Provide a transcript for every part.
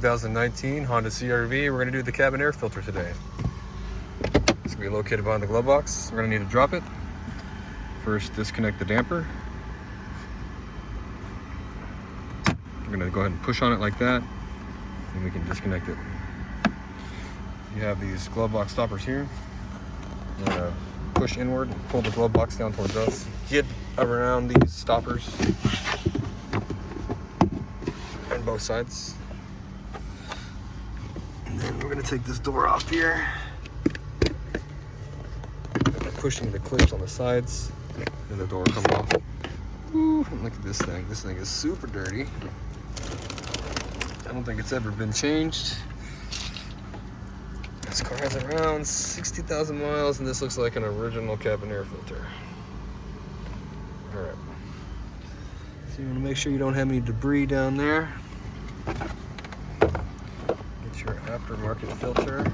2019 Honda CRV. We're going to do the cabin air filter today. It's going to be located behind the glove box. We're going to need to drop it. First, disconnect the damper. We're going to go ahead and push on it like that, and we can disconnect it. You have these glove box stoppers here. We're going to push inward and pull the glove box down towards us. Get around these stoppers on both sides. And then we're going to take this door off here. Pushing the clips on the sides, and the door will come off. Ooh, look at this thing. This thing is super dirty. I don't think it's ever been changed. This car has around 60,000 miles, and this looks like an original cabin air filter. All right. So you want to make sure you don't have any debris down there. Get your aftermarket filter.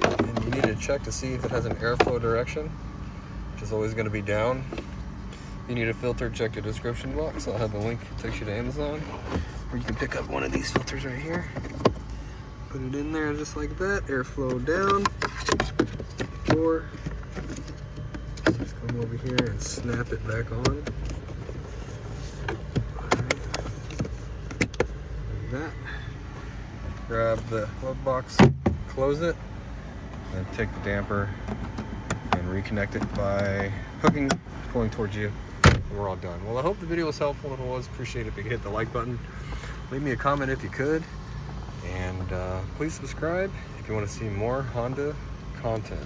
And you need to check to see if it has an airflow direction, which is always going to be down. If you need a filter, check the description box. I'll have the link that takes you to Amazon, or you can pick up one of these filters right here. Put it in there just like that, airflow down, or just come over here and snap it back on. Like that. Grab the glove box, close it, and take the damper and reconnect it by hooking, pulling towards you. We're all done. Well, I hope the video was helpful. If it was, appreciate it if you could hit the like button. Leave me a comment if you could. And please subscribe if you want to see more Honda content.